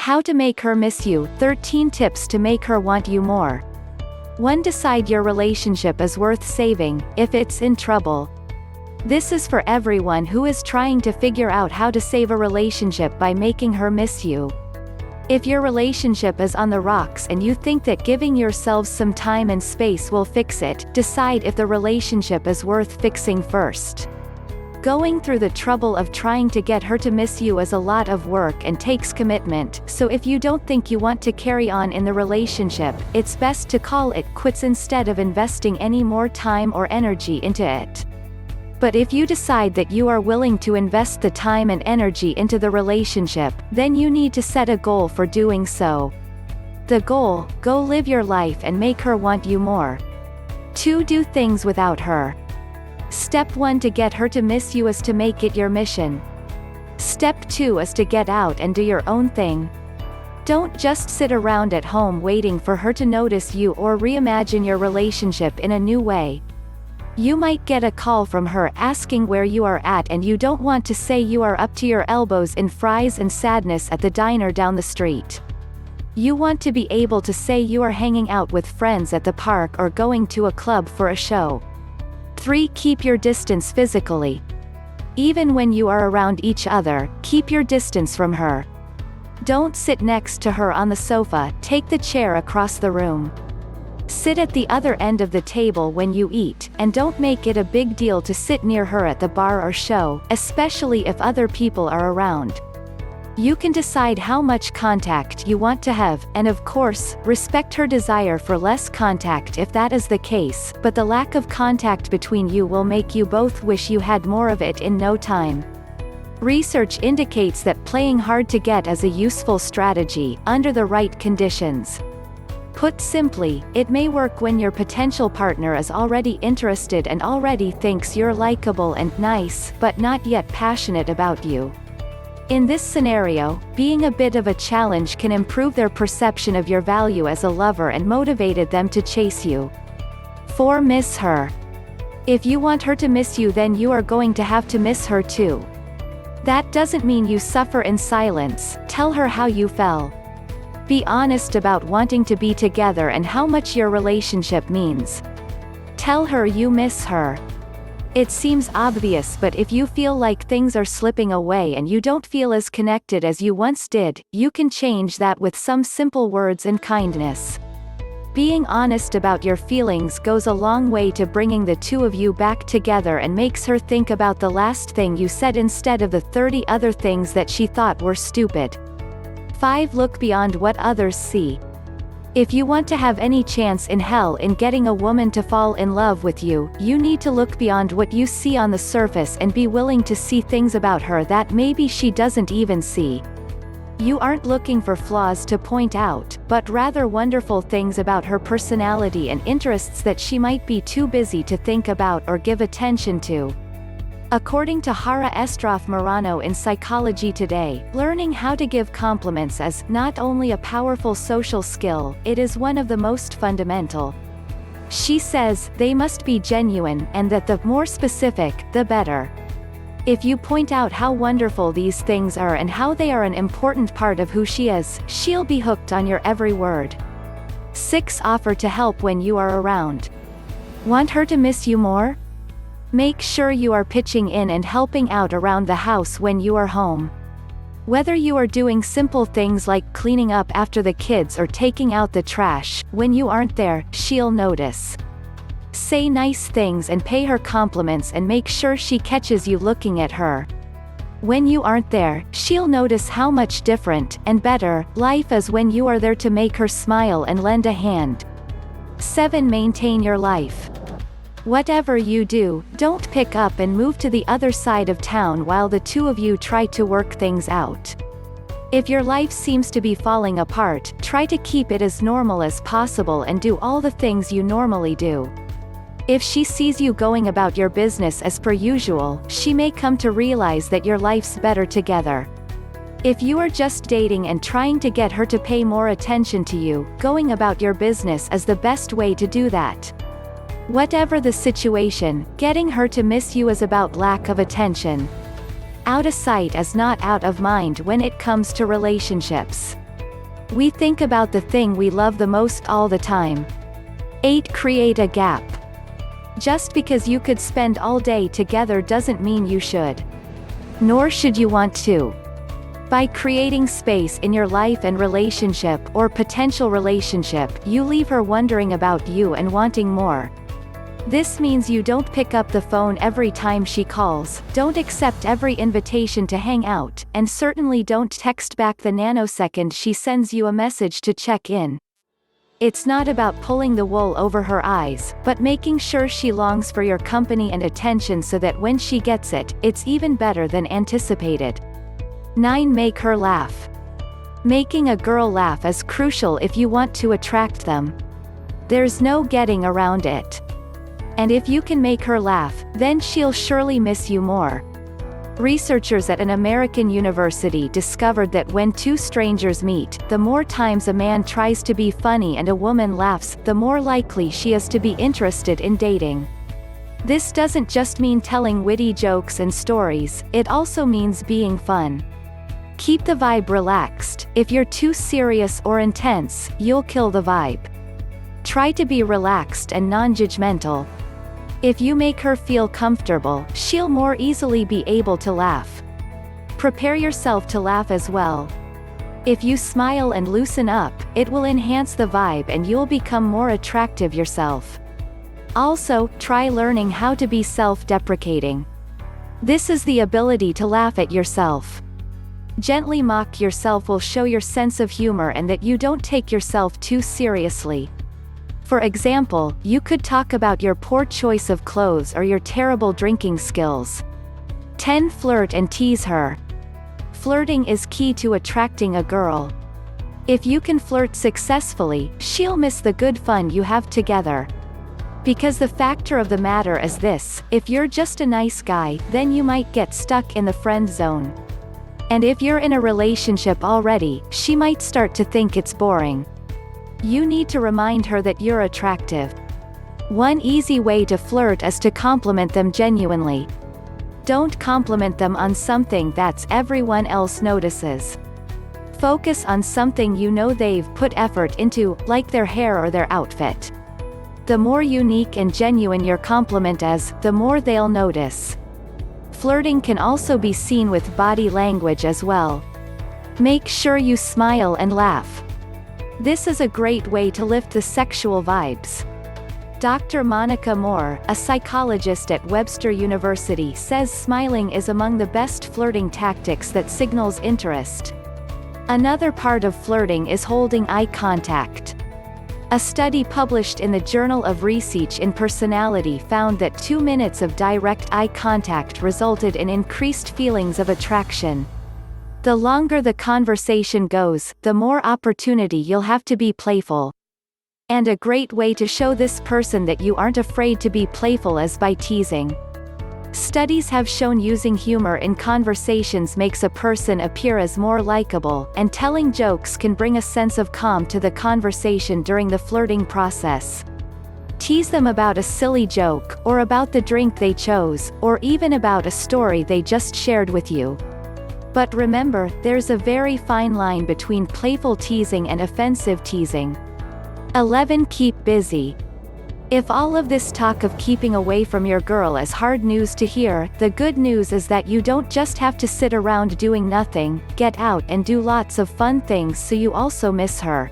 How to make her miss you, 13 tips to make her want you more. 1. Decide your relationship is worth saving, if it's in trouble. This is for everyone who is trying to figure out how to save a relationship by making her miss you. If your relationship is on the rocks and you think that giving yourselves some time and space will fix it, decide if the relationship is worth fixing first. Going through the trouble of trying to get her to miss you is a lot of work and takes commitment, so if you don't think you want to carry on in the relationship, it's best to call it quits instead of investing any more time or energy into it. But if you decide that you are willing to invest the time and energy into the relationship, then you need to set a goal for doing so. The goal: go live your life and make her want you more. 2. Do things without her. Step 1 to get her to miss you is to make it your mission. Step 2 is to get out and do your own thing. Don't just sit around at home waiting for her to notice you or reimagine your relationship in a new way. You might get a call from her asking where you are at, and you don't want to say you are up to your elbows in fries and sadness at the diner down the street. You want to be able to say you are hanging out with friends at the park or going to a club for a show. 3. Keep your distance physically. Even when you are around each other, keep your distance from her. Don't sit next to her on the sofa, take the chair across the room. Sit at the other end of the table when you eat, and don't make it a big deal to sit near her at the bar or show, especially if other people are around. You can decide how much contact you want to have, and of course, respect her desire for less contact if that is the case, but the lack of contact between you will make you both wish you had more of it in no time. Research indicates that playing hard to get is a useful strategy, under the right conditions. Put simply, it may work when your potential partner is already interested and already thinks you're likable and nice, but not yet passionate about you. In this scenario, being a bit of a challenge can improve their perception of your value as a lover and motivated them to chase you. 4. Miss her. If you want her to miss you, then you are going to have to miss her too. That doesn't mean you suffer in silence. Tell her how you felt. Be honest about wanting to be together and how much your relationship means. Tell her you miss her. It seems obvious, but if you feel like things are slipping away and you don't feel as connected as you once did, you can change that with some simple words and kindness. Being honest about your feelings goes a long way to bringing the two of you back together and makes her think about the last thing you said instead of the 30 other things that she thought were stupid. 5. Look beyond what others see. If you want to have any chance in hell in getting a woman to fall in love with you, you need to look beyond what you see on the surface and be willing to see things about her that maybe she doesn't even see. You aren't looking for flaws to point out, but rather wonderful things about her personality and interests that she might be too busy to think about or give attention to. According to Hara Estroff Morano in Psychology Today, learning how to give compliments is not only a powerful social skill, it is one of the most fundamental. She says, they must be genuine, and that the more specific, the better. If you point out how wonderful these things are and how they are an important part of who she is, she'll be hooked on your every word. 6. Offer to help when you are around. Want her to miss you more? Make sure you are pitching in and helping out around the house when you are home. Whether you are doing simple things like cleaning up after the kids or taking out the trash, when you aren't there, she'll notice. Say nice things and pay her compliments and make sure she catches you looking at her. When you aren't there, she'll notice how much different, and better, life is when you are there to make her smile and lend a hand. 7. Maintain your life. Whatever you do, don't pick up and move to the other side of town while the two of you try to work things out. If your life seems to be falling apart, try to keep it as normal as possible and do all the things you normally do. If she sees you going about your business as per usual, she may come to realize that your life's better together. If you are just dating and trying to get her to pay more attention to you, going about your business is the best way to do that. Whatever the situation, getting her to miss you is about lack of attention. Out of sight is not out of mind when it comes to relationships. We think about the thing we love the most all the time. 8. Create a gap. Just because you could spend all day together doesn't mean you should. Nor should you want to. By creating space in your life and relationship or potential relationship, you leave her wondering about you and wanting more. This means you don't pick up the phone every time she calls, don't accept every invitation to hang out, and certainly don't text back the nanosecond she sends you a message to check in. It's not about pulling the wool over her eyes, but making sure she longs for your company and attention so that when she gets it, it's even better than anticipated. 9. Make her laugh. Making a girl laugh is crucial if you want to attract them. There's no getting around it. And if you can make her laugh, then she'll surely miss you more. Researchers at an American university discovered that when two strangers meet, the more times a man tries to be funny and a woman laughs, the more likely she is to be interested in dating. This doesn't just mean telling witty jokes and stories, it also means being fun. Keep the vibe relaxed. If you're too serious or intense, you'll kill the vibe. Try to be relaxed and non-judgmental. If you make her feel comfortable, she'll more easily be able to laugh. Prepare yourself to laugh as well. If you smile and loosen up, it will enhance the vibe and you'll become more attractive yourself. Also, try learning how to be self-deprecating. This is the ability to laugh at yourself. Gently mock yourself will show your sense of humor and that you don't take yourself too seriously. For example, you could talk about your poor choice of clothes or your terrible drinking skills. 10. Flirt and tease her. Flirting is key to attracting a girl. If you can flirt successfully, she'll miss the good fun you have together. Because the factor of the matter is this: if you're just a nice guy, then you might get stuck in the friend zone. And if you're in a relationship already, she might start to think it's boring. You need to remind her that you're attractive. One easy way to flirt is to compliment them genuinely. Don't compliment them on something that's everyone else notices. Focus on something you know they've put effort into, like their hair or their outfit. The more unique and genuine your compliment is, the more they'll notice. Flirting can also be seen with body language as well. Make sure you smile and laugh. This is a great way to lift the sexual vibes. Dr. Monica Moore, a psychologist at Webster University, says smiling is among the best flirting tactics that signals interest. Another part of flirting is holding eye contact. A study published in the Journal of Research in Personality found that 2 minutes of direct eye contact resulted in increased feelings of attraction. The longer the conversation goes, the more opportunity you'll have to be playful. And a great way to show this person that you aren't afraid to be playful is by teasing. Studies have shown using humor in conversations makes a person appear as more likable, and telling jokes can bring a sense of calm to the conversation during the flirting process. Tease them about a silly joke, or about the drink they chose, or even about a story they just shared with you. But remember, there's a very fine line between playful teasing and offensive teasing. 11. Keep busy. If all of this talk of keeping away from your girl is hard news to hear, the good news is that you don't just have to sit around doing nothing. Get out and do lots of fun things so you also miss her.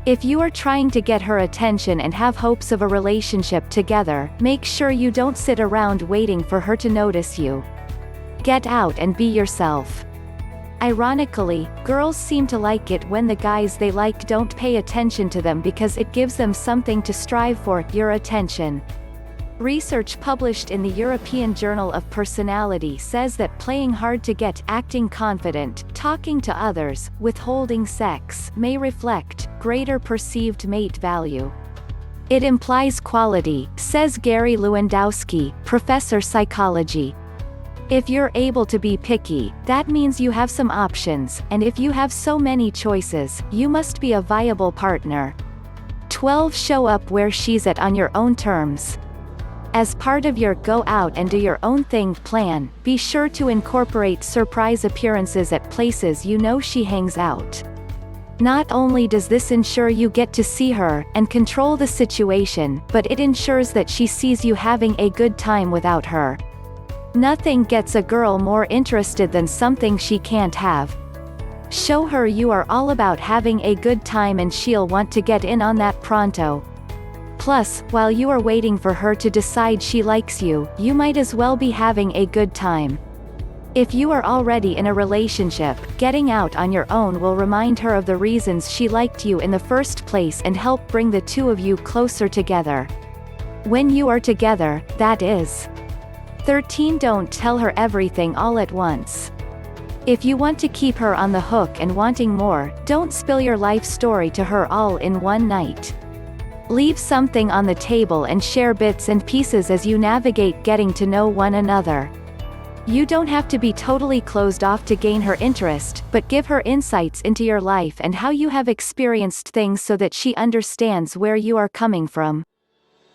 If you are trying to get her attention and have hopes of a relationship together, make sure you don't sit around waiting for her to notice you. Get out and be yourself. Ironically, girls seem to like it when the guys they like don't pay attention to them because it gives them something to strive for: your attention. Research published in the European Journal of Personality says that playing hard to get, acting confident, talking to others, withholding sex, may reflect greater perceived mate value. It implies quality, says Gary Lewandowski, professor psychology. If you're able to be picky, that means you have some options, and if you have so many choices, you must be a viable partner. 12. Show up where she's at on your own terms. As part of your go out and do your own thing plan, be sure to incorporate surprise appearances at places you know she hangs out. Not only does this ensure you get to see her and control the situation, but it ensures that she sees you having a good time without her. Nothing gets a girl more interested than something she can't have. Show her you are all about having a good time and she'll want to get in on that pronto. Plus, while you are waiting for her to decide she likes you, you might as well be having a good time. If you are already in a relationship, getting out on your own will remind her of the reasons she liked you in the first place and help bring the two of you closer together. When you are together, that is. 13. Don't tell her everything all at once. If you want to keep her on the hook and wanting more, don't spill your life story to her all in one night. Leave something on the table and share bits and pieces as you navigate getting to know one another. You don't have to be totally closed off to gain her interest, but give her insights into your life and how you have experienced things so that she understands where you are coming from.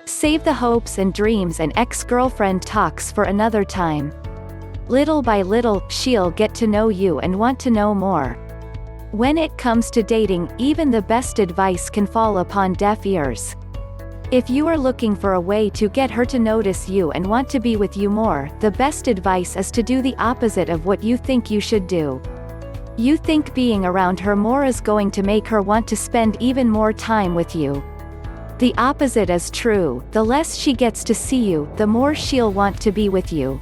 Save the hopes and dreams and ex-girlfriend talks for another time. Little by little, she'll get to know you and want to know more. When it comes to dating, even the best advice can fall upon deaf ears. If you are looking for a way to get her to notice you and want to be with you more, the best advice is to do the opposite of what you think you should do. You think being around her more is going to make her want to spend even more time with you. The opposite is true. The less she gets to see you, the more she'll want to be with you.